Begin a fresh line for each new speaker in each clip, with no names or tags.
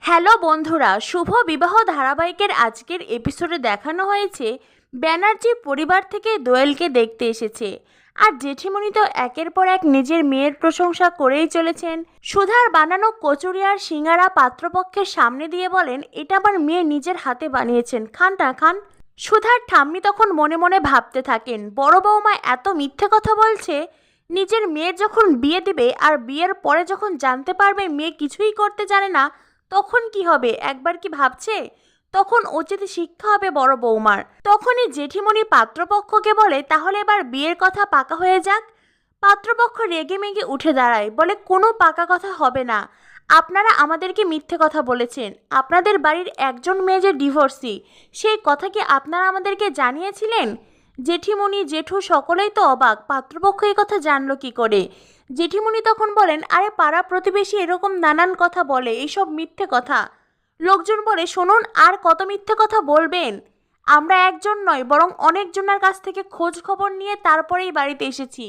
Hello বন্ধুরা, শুভ বিবাহ ধারাবাহিকের আজকের এপিসোডে দেখানো হয়েছে ব্যানার্জি পরিবার থেকে দোয়েলকে দেখতে এসেছে। আর জেঠিমণি তো একের পর এক নিজের মেয়ের প্রশংসা করেই চলেছেন। সুধার বানানো কচুরি আর সিঙ্গারা পাত্রপক্ষের সামনে দিয়ে বলেন, এটা আমার মেয়ে নিজের হাতে বানিয়েছেন, খান না খান। সুধার ঠাম্মি তখন মনে মনে ভাবতে থাকেন, বড় বৌমা এত মিথ্যে কথা বলছে। নিজের মেয়ের যখন বিয়ে দিবে আর বিয়ের পরে যখন জানতে পারবে মেয়ে কিছুই করতে জানে না, তখন কি হবে একবার কি ভাবছে? তখন উচিত শিক্ষা হবে বড় বৌমার। তখনই জেঠিমণি পাত্রপক্ষকে বলে, তাহলে এবার বিয়ের কথা পাকা হয়ে যাক। পাত্রপক্ষ রেগে মেগে উঠে দাঁড়ায়, বলে কোনো পাকা কথা হবে না। আপনারা আমাদেরকে মিথ্যে কথা বলেছেন। আপনাদের বাড়ির একজন মেয়ে যে ডিভোর্সি, সেই কথা কি আপনারা আমাদেরকে জানিয়েছিলেন? জেঠিমণি জেঠু সকলেই তো অবাক, পাত্রপক্ষ এই কথা জানলো কি করে? জেঠিমণি তখন বলেন, আরে পাড়া প্রতিবেশী এরকম নানান কথা বলে, এইসব মিথ্যে কথা। লোকজন বলে, শুনুন আর কত মিথ্যে কথা বলবেন? আমরা একজন নয় বরং অনেকজনের কাছ থেকে খোঁজ খবর নিয়ে তারপরেই বাড়িতে এসেছি।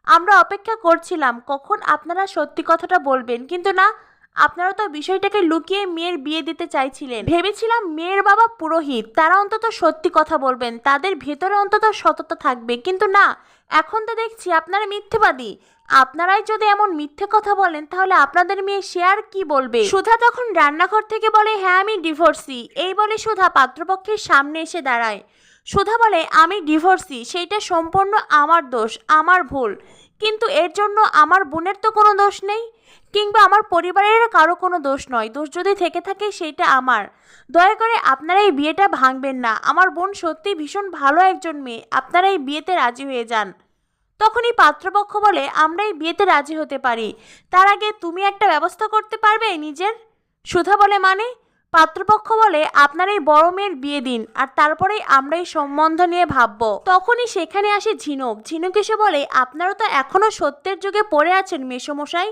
আমরা অপেক্ষা করছিলাম কখন আপনারা সত্যি কথাটা বলবেন, কিন্তু না, আপনারা তো বিষয়টাকে লুকিয়ে মেয়ের বিয়ে দিতে চাইছিলেন। ভেবেছিলাম মেয়ের বাবা পুরোহিত, তারা অন্তত সত্যি কথা বলবেন, তাদের ভেতরে অন্তত সততা থাকবে, কিন্তু না, এখন তো দেখছি আপনারা মিথ্যেবাদী। আপনারাই যদি এমন মিথ্যে কথা বলেন তাহলে আপনাদের মেয়ে সে আর কি বলবে? সুধা তখন রান্নাঘর থেকে বলে, হ্যাঁ আমি ডিভোর্সি। এই বলে সুধা পাত্রপক্ষের সামনে এসে দাঁড়ায়। সুধা বলে, আমি ডিভোর্সি, সেইটা সম্পূর্ণ আমার দোষ, আমার ভুল, কিন্তু এর জন্য আমার বোনের তো কোনো দোষ নেই, কিংবা আমার পরিবারের কারো কোনো দোষ নয়। দোষ যদি থেকে থাকে সেইটা আমার। দয়া করে আপনারা এই বিয়েটা ভাঙবেন না। আমার বোন সত্যি ভীষণ ভালো একজন মেয়ে, আপনারা এই বিয়েতে রাজি হয়ে যান। তখনই পাত্রপক্ষ বলে, আমরা এই বিয়েতে রাজি হতে পারি, তার আগে তুমি একটা ব্যবস্থা করতে পারবে নিজের? সুধা বলে, মানে? পাত্রপক্ষ বলে, আপনার এই বড় মেয়ের বিয়ে দিন, আর তারপরেই আমরা এই সম্বন্ধ নিয়ে ভাববো। তখনই সেখানে আসে ঝিনুক। ঝিনুক এসে বলে, আপনারা তো এখনো সত্যের যুগে পড়ে আছেন মেসোমশাই।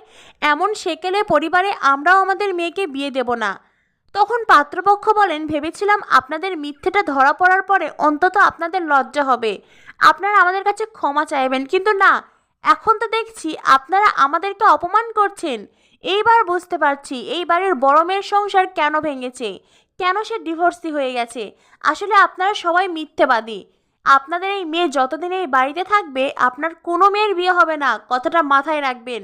এমন সেকেলে পরিবারে আমরাও আমাদের মেয়েকে বিয়ে দেব না। তখন পাত্রপক্ষ বলেন, ভেবেছিলাম আপনাদের মিথ্যেটা ধরা পড়ার পরে অন্তত আপনাদের লজ্জা হবে, আপনারা আমাদের কাছে ক্ষমা চাইবেন, কিন্তু না, এখন তো দেখছি আপনারা আমাদেরকে অপমান করছেন। এইবার বুঝতে পারছি এই বাড়ির বড় মেয়ের সংসার কেন ভেঙেছে, কেন সে ডিভোর্সি হয়ে গেছে। আসলে আপনারা সবাই মিথ্যেবাদী। আপনাদের এই মেয়ে যতদিন এই বাড়িতে থাকবে আপনার কোনো মেয়ের বিয়ে হবে না, কথাটা মাথায় রাখবেন।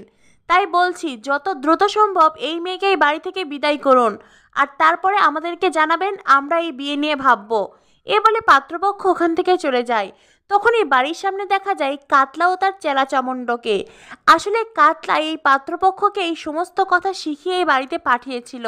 তাই বলছি, যত দ্রুত সম্ভব এই মেয়েকে এই বাড়ি থেকে বিদায় করুন, আর তারপরে আমাদেরকে জানাবেন, আমরা এই বিয়ে নিয়ে ভাববো। এ বলে পাত্রপক্ষ ওখান থেকে চলে যায়। তখনই বাড়ির সামনে দেখা যায় কাতলা ও তার চেলা চামুণ্ডকে। আসলে কাতলা এই পাত্রপক্ষকে এই সমস্ত কথা শিখিয়ে এই বাড়িতে পাঠিয়েছিল,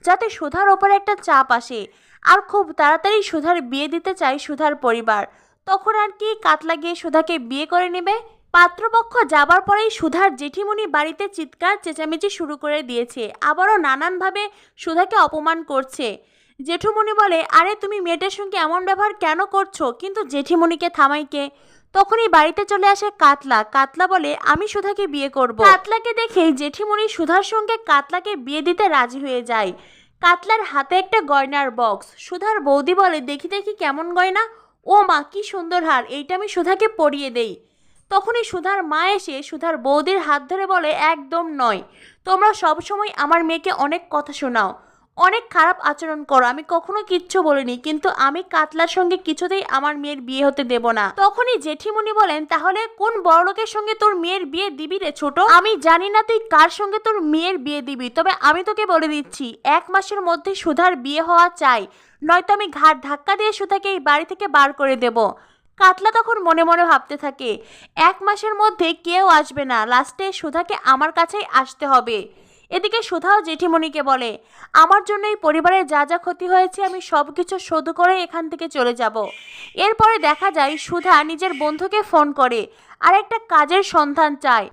যাতে সুধার ওপরে একটা চাপ আসে, আর খুব তাড়াতাড়ি সুধার বিয়ে দিতে চায় সুধার পরিবার। তখন আর কি কাতলা গিয়ে সুধাকে বিয়ে করে নেবে। পাত্রপক্ষ যাবার পরেই সুধার জেঠিমণি বাড়িতে চিৎকার চেঁচামেচি শুরু করে দিয়েছে, আবারও নানানভাবে সুধাকে অপমান করছে। জেঠুমণি বলে, আরে তুমি মেয়েটার সঙ্গে এমন ব্যবহার কেন করছো? কিন্তু জেঠিমণিকে থামাইকে। তখনই বাড়িতে চলে আসে কাতলা। কাতলা বলে, আমি সুধাকে বিয়ে করব। কাতলাকে দেখেই জেঠিমণি সুধার সঙ্গে কাতলাকে বিয়ে দিতে রাজি হয়ে যায়। কাতলার হাতে একটা গয়নার বক্স। সুধার বৌদি বলে, দেখি দেখি কেমন গয়না। ও মা, কি সুন্দর হার, এইটা আমি সুধাকে পরিয়ে দেই। তখনই সুধার মা এসে সুধার বৌদির হাত ধরে বলে, একদম নয়, তোমরা সবসময় আমার মেয়েকে অনেক কথা শোনাও, অনেক খারাপ আচরণ করো। আমি কখনো কিচ্ছু বলিনি, কিন্তু আমি কাতলার সঙ্গে কিছুতেই আমার মেয়ের বিয়ে হতে দেব না। তখনই জেঠিমণি বলেন, তাহলে কোন বড়লোকের সঙ্গে তোর মেয়ের বিয়ে দিবি রে ছোট? আমি জানি না তুই কার সঙ্গে তোর মেয়ের বিয়ে দিবি, তবে আমি তোকে বলে দিচ্ছি, 1 মাসের মধ্যে সুধার বিয়ে হওয়া চাই, নয়তো আমি ঘাট ধাক্কা দিয়ে সুধাকে এই বাড়ি থেকে বার করে দেব। কাতলা তখন মনে মনে ভাবতে থাকে, 1 মাসের মধ্যে কেউ আসবে না, লাস্টে সুধাকে আমার কাছেই আসতে হবে। এদিকে সুধাও জেঠিমণিকে বলে, আমার জন্য এই পরিবারে যা যা ক্ষতি হয়েছে আমি সব কিছু শোধ করে এখান থেকে চলে যাব। এরপরে দেখা যায় সুধা নিজের বন্ধুকে ফোন করে আর একটা কাজের সন্ধান চায়।